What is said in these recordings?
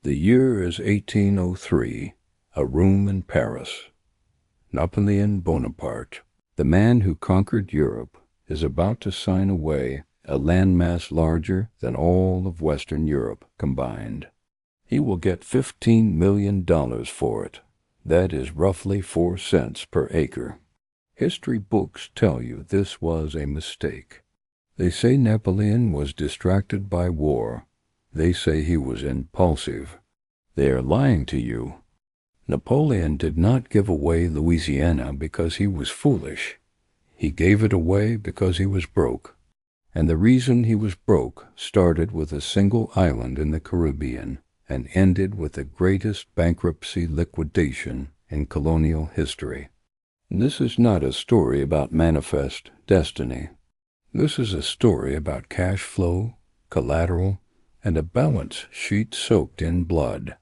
The year is 1803, a room in Paris. Napoleon Bonaparte, the man who conquered Europe, is about to sign away a landmass larger than all of Western Europe combined. He will get $15 million for it. That is roughly 4 cents per acre. History books tell you this was a mistake. They say Napoleon was distracted by war. They say he was impulsive. They are lying to you. Napoleon did not give away Louisiana because he was foolish. He gave it away because he was broke. And the reason he was broke started with a single island in the Caribbean and ended with the greatest bankruptcy liquidation in colonial history. This is not a story about manifest destiny. This is a story about cash flow, collateral, and a balance sheet soaked in blood.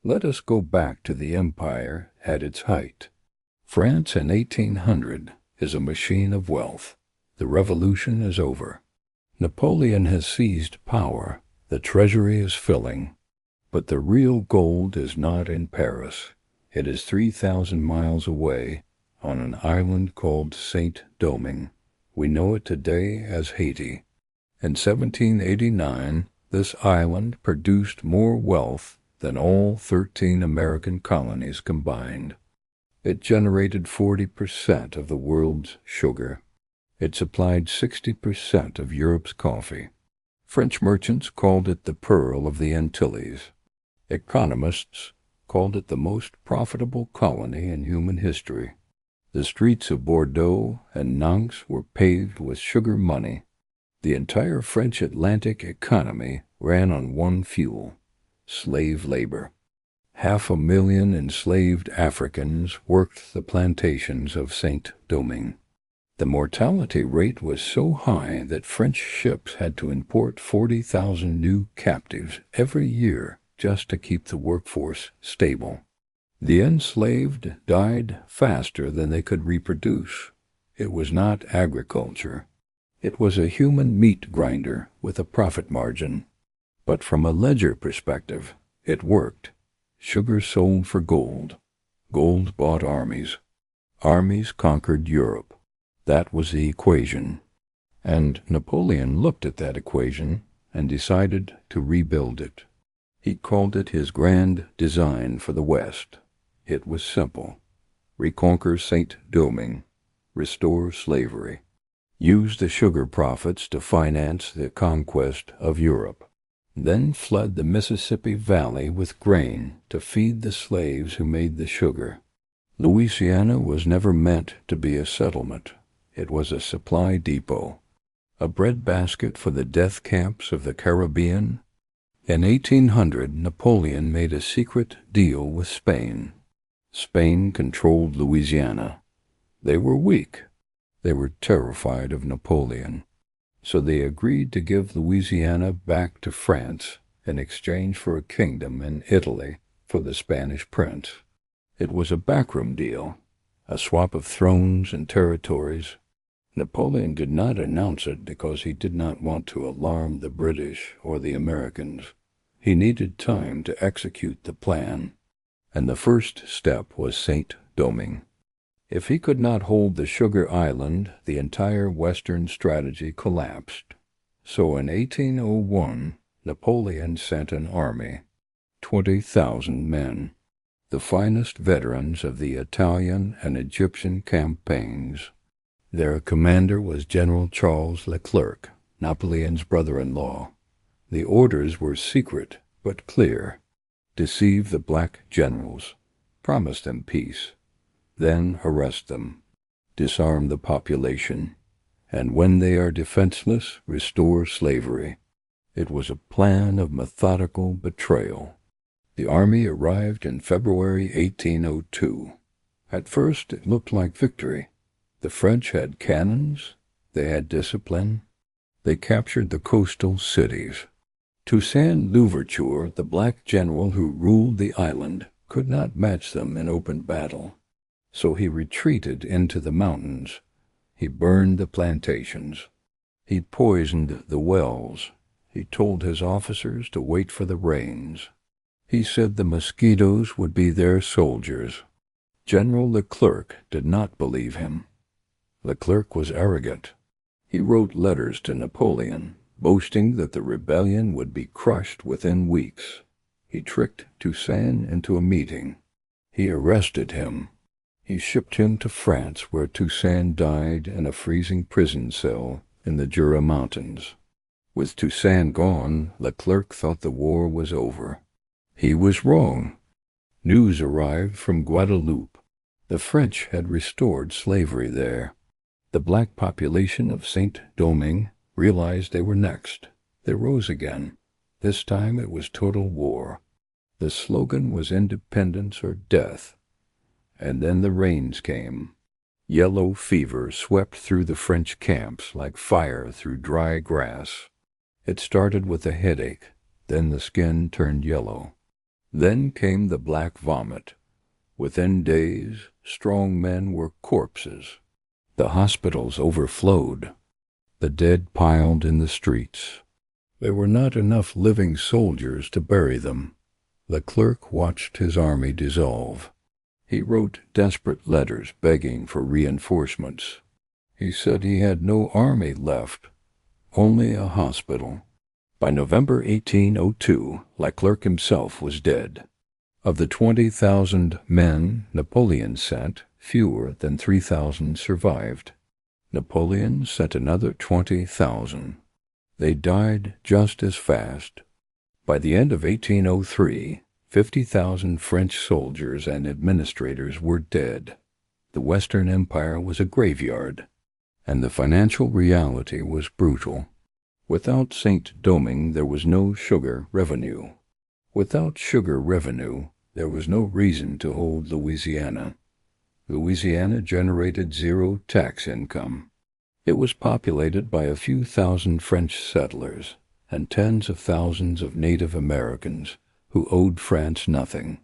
Let us go back to the empire at its height. France in 1800 is a machine of wealth. The revolution is over. Napoleon has seized power. The treasury is filling. But the real gold is not in Paris. It is 3,000 miles away on an island called Saint-Domingue. We know it today as Haiti. In 1789, this island produced more wealth than all 13 American colonies combined. It generated 40% of the world's sugar. It supplied 60% of Europe's coffee. French merchants called it the Pearl of the Antilles. Economists called it the most profitable colony in human history. The streets of Bordeaux and Nantes were paved with sugar money. The entire French Atlantic economy ran on one fuel: slave labor. 500,000 enslaved Africans worked the plantations of Saint-Domingue. The mortality rate was so high that French ships had to import 40,000 new captives every year just to keep the workforce stable. The enslaved died faster than they could reproduce. It was not agriculture. It was a human meat grinder with a profit margin. But from a ledger perspective, it worked. Sugar sold for gold. Gold bought armies. Armies conquered Europe. That was the equation. And Napoleon looked at that equation and decided to rebuild it. He called it his grand design for the West. It was simple. Reconquer Saint-Domingue. Restore slavery. Use the sugar profits to finance the conquest of Europe. Then flood the Mississippi Valley with grain to feed the slaves who made the sugar. Louisiana was never meant to be a settlement. It was a supply depot, a breadbasket for the death camps of the Caribbean. In 1800, Napoleon made a secret deal with Spain. Spain controlled Louisiana. They were weak. They were terrified of Napoleon. So they agreed to give Louisiana back to France in exchange for a kingdom in Italy for the Spanish prince. It was a backroom deal, a swap of thrones and territories. Napoleon did not announce it because he did not want to alarm the British or the Americans. He needed time to execute the plan, and the first step was Saint-Domingue. If he could not hold the sugar island, the entire Western strategy collapsed. So in 1801, Napoleon sent an army, 20,000 men, the finest veterans of the Italian and Egyptian campaigns. Their commander was General Charles Leclerc, Napoleon's brother-in-law. The orders were secret but clear. Deceive the black generals. Promise them peace. Then arrest them. Disarm the population. And when they are defenseless, restore slavery. It was a plan of methodical betrayal. The army arrived in February 1802. At first it looked like victory. The French had cannons. They had discipline. They captured the coastal cities. Toussaint Louverture, the black general who ruled the island, could not match them in open battle. So he retreated into the mountains. He burned the plantations. He poisoned the wells. He told his officers to wait for the rains. He said the mosquitoes would be their soldiers. General Leclerc did not believe him. Leclerc was arrogant. He wrote letters to Napoleon, boasting that the rebellion would be crushed within weeks. He tricked Toussaint into a meeting. He arrested him. He shipped him to France, where Toussaint died in a freezing prison cell in the Jura Mountains. With Toussaint gone, Leclerc thought the war was over. He was wrong. News arrived from Guadeloupe. The French had restored slavery there. The black population of Saint-Domingue realized they were next. They rose again. This time it was total war. The slogan was independence or death. And then the rains came. Yellow fever swept through the French camps like fire through dry grass. It started with a headache, then the skin turned yellow. Then came the black vomit. Within days, strong men were corpses. The hospitals overflowed. The dead piled in the streets. There were not enough living soldiers to bury them. Leclerc watched his army dissolve. He wrote desperate letters begging for reinforcements. He said he had no army left, only a hospital. By November 1802, Leclerc himself was dead. Of the 20,000 men Napoleon sent, fewer than 3,000 survived. Napoleon sent another 20,000. They died just as fast. By the end of 1803, 50,000 French soldiers and administrators were dead. The Western Empire was a graveyard, and the financial reality was brutal. Without Saint-Domingue, there was no sugar revenue. Without sugar revenue, there was no reason to hold Louisiana. Louisiana generated zero tax income. It was populated by a few thousand French settlers and tens of thousands of Native Americans who owed France nothing.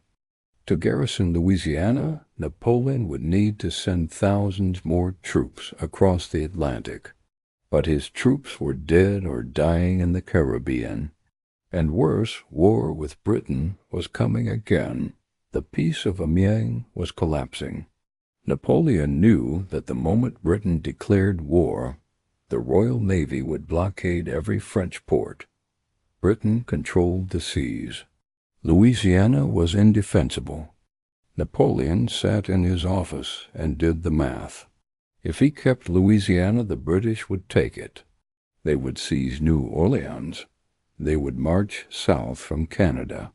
To garrison Louisiana, Napoleon would need to send thousands more troops across the Atlantic. But his troops were dead or dying in the Caribbean. And worse, war with Britain was coming again. The Peace of Amiens was collapsing. Napoleon knew that the moment Britain declared war, the Royal Navy would blockade every French port. Britain controlled the seas. Louisiana was indefensible. Napoleon sat in his office and did the math. If he kept Louisiana, the British would take it. They would seize New Orleans. They would march south from Canada.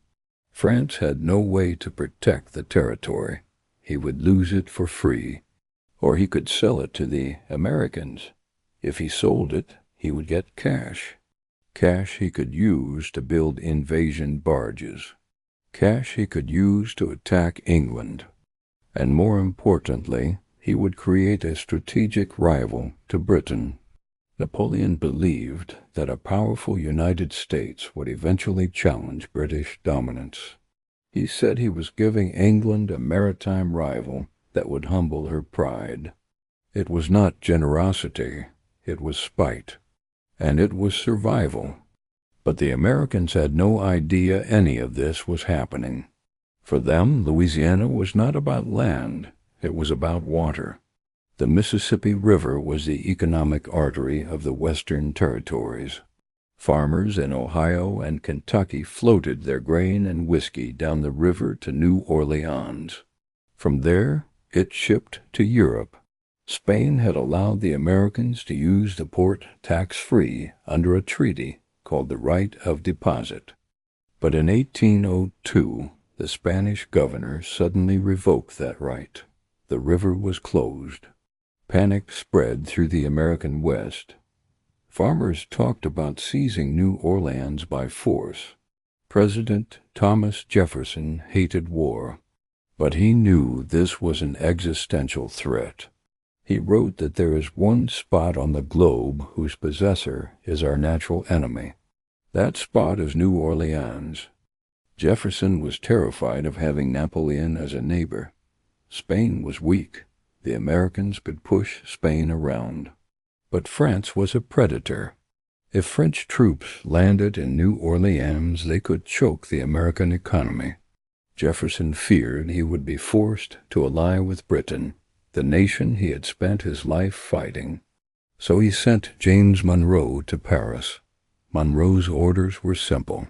France had no way to protect the territory. He would lose it for free, or he could sell it to the Americans. If he sold it, he would get cash. Cash he could use to build invasion barges. Cash he could use to attack England. And more importantly, he would create a strategic rival to Britain. Napoleon believed that a powerful United States would eventually challenge British dominance. He said he was giving England a maritime rival that would humble her pride. It was not generosity, it was spite, and it was survival. But the Americans had no idea any of this was happening. For them, Louisiana was not about land, it was about water. The Mississippi River was the economic artery of the Western Territories. Farmers in Ohio and Kentucky floated their grain and whiskey down the river to New Orleans. From there, it shipped to Europe. Spain had allowed the Americans to use the port tax-free under a treaty called the Right of Deposit. But in 1802, the Spanish governor suddenly revoked that right. The river was closed. Panic spread through the American West. Farmers talked about seizing New Orleans by force. President Thomas Jefferson hated war, but he knew this was an existential threat. He wrote that there is one spot on the globe whose possessor is our natural enemy. That spot is New Orleans. Jefferson was terrified of having Napoleon as a neighbor. Spain was weak. The Americans could push Spain around. But France was a predator. If French troops landed in New Orleans, they could choke the American economy. Jefferson feared he would be forced to ally with Britain, the nation he had spent his life fighting. So he sent James Monroe to Paris. Monroe's orders were simple.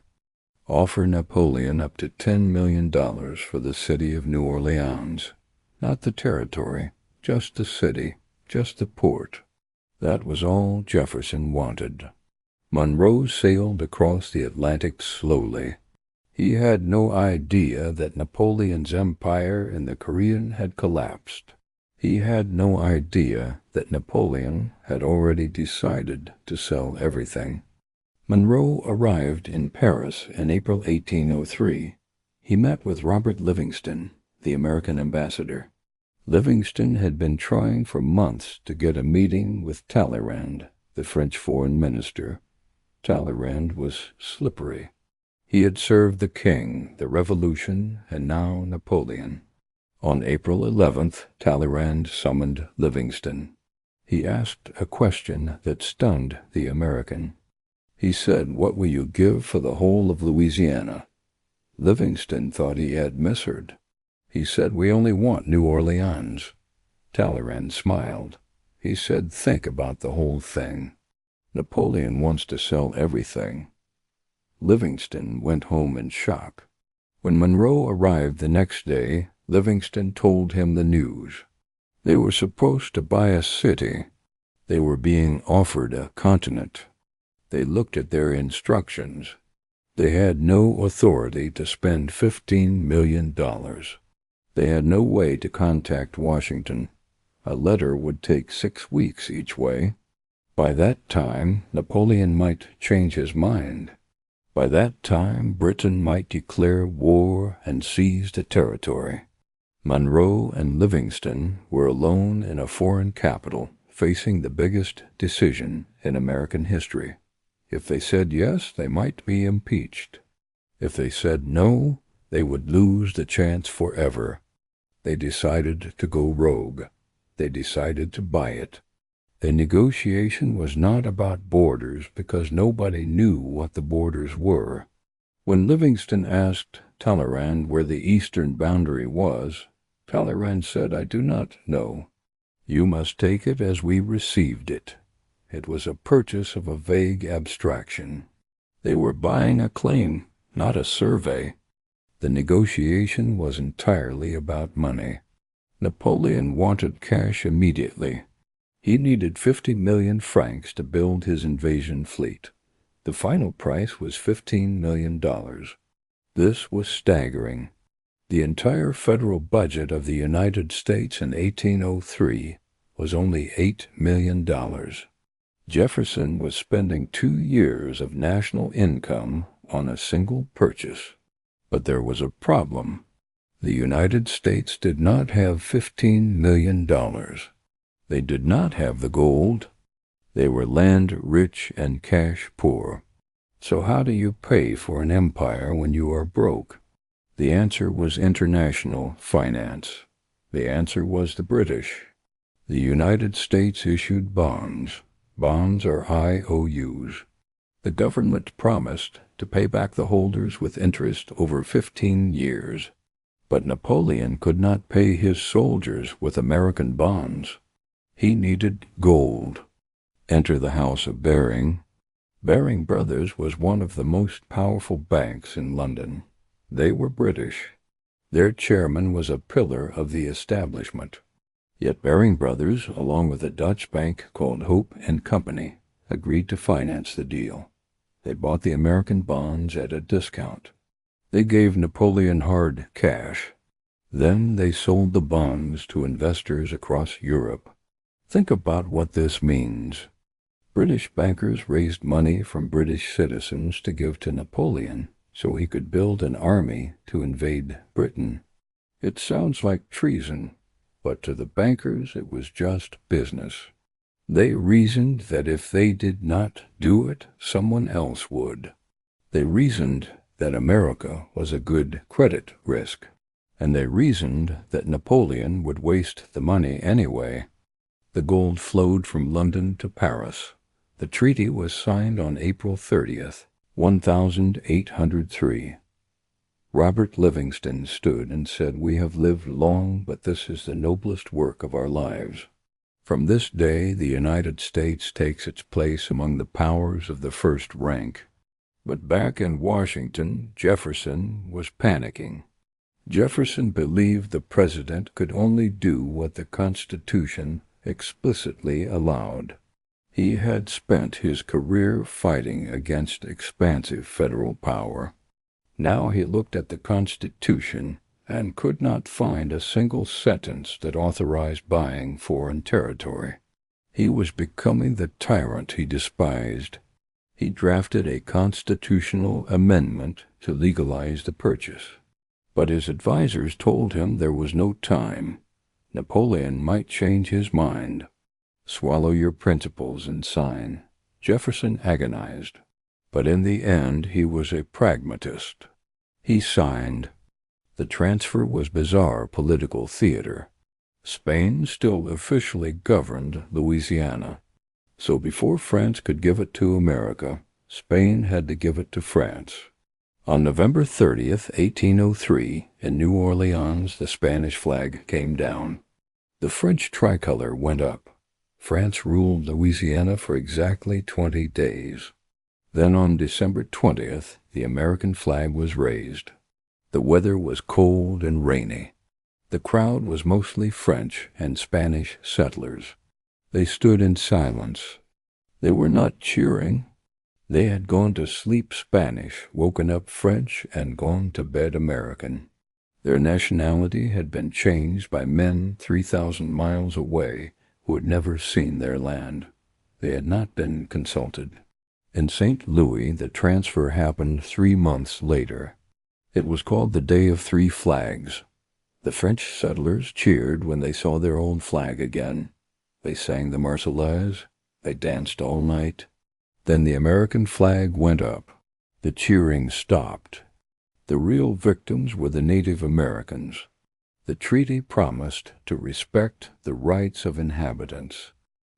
Offer Napoleon up to $10 million for the city of New Orleans. Not the territory, just the city, just the port. That was all Jefferson wanted. Monroe sailed across the Atlantic slowly. He had no idea that Napoleon's empire in the Caribbean had collapsed. He had no idea that Napoleon had already decided to sell everything. Monroe arrived in Paris in April 1803. He met with Robert Livingston, the American ambassador. Livingston had been trying for months to get a meeting with Talleyrand, the French foreign minister. Talleyrand was slippery. He had served the king, the Revolution, and now Napoleon. On April 11th, Talleyrand summoned Livingston. He asked a question that stunned the American. He said, "What will you give for the whole of Louisiana?" Livingston thought he had misheard. He said, "We only want New Orleans." Talleyrand smiled. He said, "Think about the whole thing. Napoleon wants to sell everything." Livingston went home in shock. When Monroe arrived the next day, Livingston told him the news. They were supposed to buy a city. They were being offered a continent. They looked at their instructions. They had no authority to spend $15 million. They had no way to contact Washington. A letter would take 6 weeks each way. By that time, Napoleon might change his mind. By that time, Britain might declare war and seize the territory. Monroe and Livingston were alone in a foreign capital, facing the biggest decision in American history. If they said yes, they might be impeached. If they said no, they would lose the chance forever. They decided to go rogue. They decided to buy it. The negotiation was not about borders because nobody knew what the borders were. When Livingston asked Talleyrand where the eastern boundary was, Talleyrand said, "I do not know. You must take it as we received it." It was a purchase of a vague abstraction. They were buying a claim, not a survey. The negotiation was entirely about money. Napoleon wanted cash immediately. He needed 50 million francs to build his invasion fleet. The final price was $15 million. This was staggering. The entire federal budget of the United States in 1803 was only $8 million. Jefferson was spending 2 years of national income on a single purchase. But there was a problem. The United States did not have $15 million. They did not have the gold. They were land rich and cash poor. So how do you pay for an empire when you are broke? The answer was international finance. The answer was the British. The United States issued bonds. Bonds are IOUs. The government promised to pay back the holders with interest over 15 years. But Napoleon could not pay his soldiers with American bonds. He needed gold. Enter the House of Baring. Baring Brothers was one of the most powerful banks in London. They were British. Their chairman was a pillar of the establishment. Yet Baring Brothers, along with a Dutch bank called Hope and Company, agreed to finance the deal. They bought the American bonds at a discount. They gave Napoleon hard cash. Then they sold the bonds to investors across Europe. Think about what this means. British bankers raised money from British citizens to give to Napoleon so he could build an army to invade Britain. It sounds like treason, but to the bankers it was just business. They reasoned that if they did not do it, someone else would. They reasoned that America was a good credit risk, and they reasoned that Napoleon would waste the money anyway. The gold flowed from London to Paris. The treaty was signed on April 30th, 1803. Robert Livingston stood and said, "We have lived long, but this is the noblest work of our lives." From this day, the United States takes its place among the powers of the first rank. But back in Washington, Jefferson was panicking. Jefferson believed the president could only do what the Constitution explicitly allowed. He had spent his career fighting against expansive federal power. Now he looked at the Constitution and could not find a single sentence that authorized buying foreign territory. He was becoming the tyrant he despised. He drafted a constitutional amendment to legalize the purchase. But his advisers told him there was no time. Napoleon might change his mind. "Swallow your principles and sign." Jefferson agonized. But in the end he was a pragmatist. He signed. The transfer was bizarre political theater. Spain still officially governed Louisiana. So before France could give it to America, Spain had to give it to France. On November 30th, 1803, in New Orleans, the Spanish flag came down. The French tricolor went up. France ruled Louisiana for exactly 20 days. Then on December 20th, the American flag was raised. The weather was cold and rainy. The crowd was mostly French and Spanish settlers. They stood in silence. They were not cheering. They had gone to sleep Spanish, woken up French, and gone to bed American. Their nationality had been changed by men 3,000 miles away who had never seen their land. They had not been consulted. In St. Louis, the transfer happened 3 months later. It was called the Day of Three Flags. The French settlers cheered when they saw their own flag again. They sang the Marseillaise. They danced all night. Then the American flag went up. The cheering stopped. The real victims were the Native Americans. The treaty promised to respect the rights of inhabitants.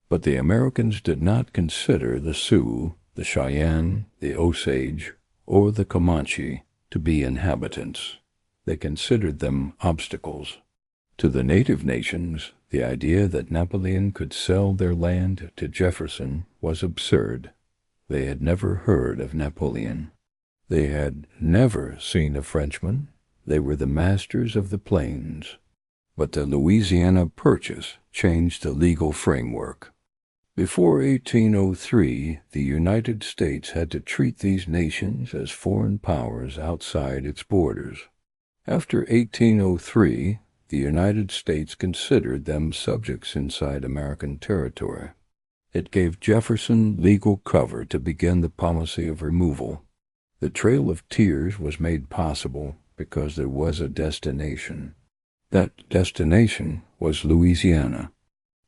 But the Americans did not consider the Sioux, the Cheyenne, the Osage, or the Comanche to be inhabitants. They considered them obstacles. To the native nations, the idea that Napoleon could sell their land to Jefferson was absurd. They had never heard of Napoleon. They had never seen a Frenchman. They were the masters of the plains. But the Louisiana Purchase changed the legal framework. Before 1803, the United States had to treat these nations as foreign powers outside its borders. After 1803, the United States considered them subjects inside American territory. It gave Jefferson legal cover to begin the policy of removal. The Trail of Tears was made possible because there was a destination. That destination was Louisiana.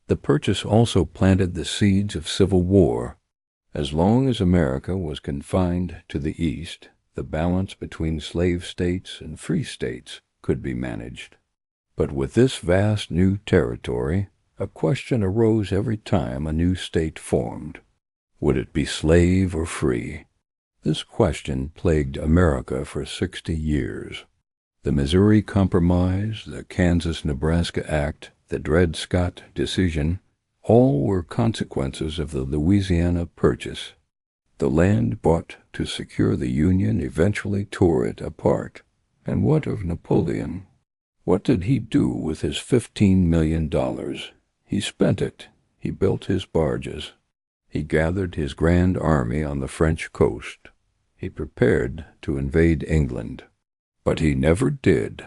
The purchase also planted the seeds of civil war. As long as America was confined to the East, the balance between slave states and free states could be managed. But with this vast new territory, a question arose every time a new state formed. Would it be slave or free? This question plagued America for 60 years. The Missouri Compromise, the Kansas-Nebraska Act, the Dred Scott decision, all were consequences of the Louisiana Purchase. The land bought to secure the Union eventually tore it apart. And what of Napoleon? What did he do with his $15 million? He spent it. He built his barges. He gathered his grand army on the French coast. He prepared to invade England. But he never did.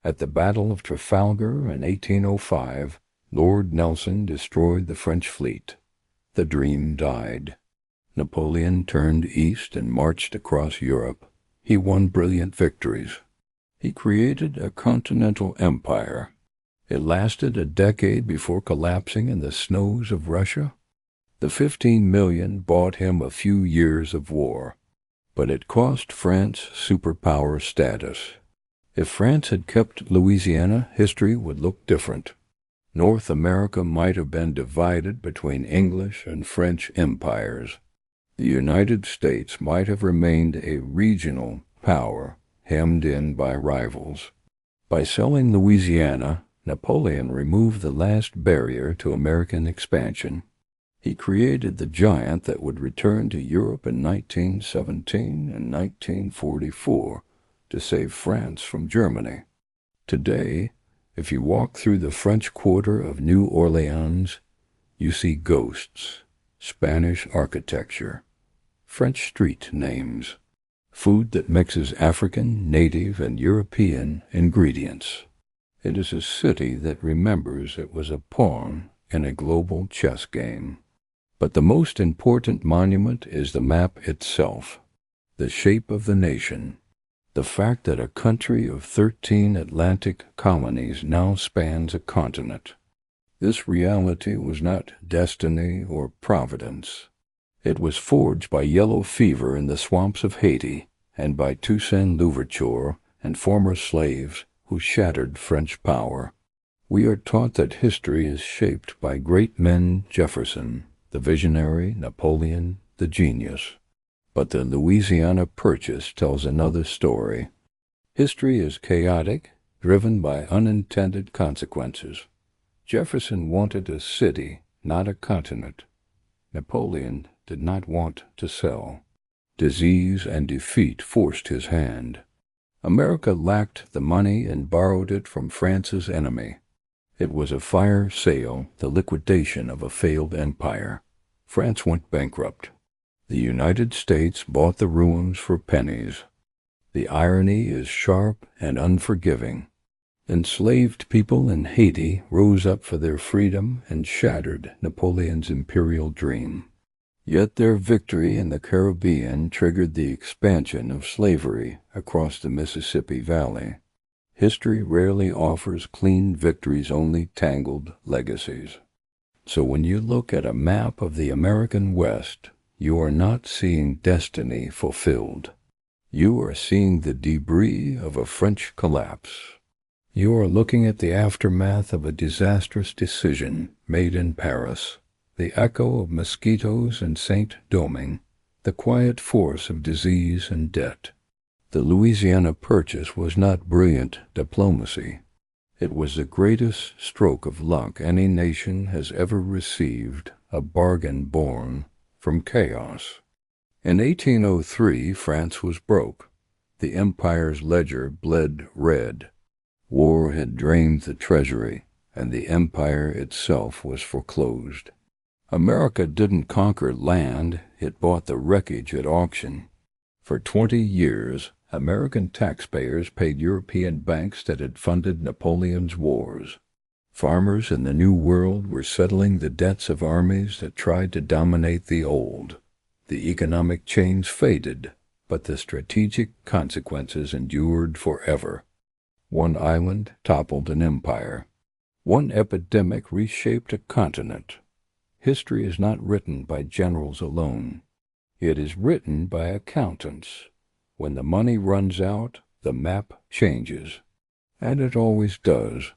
At the Battle of Trafalgar in 1805, Lord Nelson destroyed the French fleet. The dream died. Napoleon turned east and marched across Europe. He won brilliant victories. He created a continental empire. It lasted a decade before collapsing in the snows of Russia. The 15 million bought him a few years of war, but it cost France superpower status. If France had kept Louisiana, history would look different. North America might have been divided between English and French empires. The United States might have remained a regional power, hemmed in by rivals. By selling Louisiana, Napoleon removed the last barrier to American expansion. He created the giant that would return to Europe in 1917 and 1944 to save France from Germany. Today, if you walk through the French Quarter of New Orleans, you see ghosts, Spanish architecture, French street names, food that mixes African, native, and European ingredients. It is a city that remembers it was a pawn in a global chess game. But the most important monument is the map itself, the shape of the nation, the fact that a country of 13 Atlantic colonies now spans a continent. This reality was not destiny or providence. It was forged by yellow fever in the swamps of Haiti and by Toussaint Louverture and former slaves who shattered French power. We are taught that history is shaped by great men: Jefferson, the visionary, Napoleon, the genius. But the Louisiana Purchase tells another story. History is chaotic, driven by unintended consequences. Jefferson wanted a city, not a continent. Napoleon did not want to sell. Disease and defeat forced his hand. America lacked the money and borrowed it from France's enemy. It was a fire sale, the liquidation of a failed empire. France went bankrupt. The United States bought the ruins for pennies. The irony is sharp and unforgiving. Enslaved people in Haiti rose up for their freedom and shattered Napoleon's imperial dream. Yet their victory in the Caribbean triggered the expansion of slavery across the Mississippi Valley. History rarely offers clean victories, only tangled legacies. So when you look at a map of the American West, you are not seeing destiny fulfilled. You are seeing the debris of a French collapse. You are looking at the aftermath of a disastrous decision made in Paris, the echo of mosquitoes in Saint-Domingue, the quiet force of disease and debt. The Louisiana Purchase was not brilliant diplomacy. It was the greatest stroke of luck any nation has ever received, a bargain born from chaos. In 1803, France was broke. The empire's ledger bled red. War had drained the treasury, and the empire itself was foreclosed. America didn't conquer land, it bought the wreckage at auction. For 20 years, American taxpayers paid European banks that had funded Napoleon's wars. Farmers in the New World were settling the debts of armies that tried to dominate the Old. The economic chains faded, but the strategic consequences endured forever. One island toppled an empire. One epidemic reshaped a continent. History is not written by generals alone. It is written by accountants. When the money runs out, the map changes. And it always does.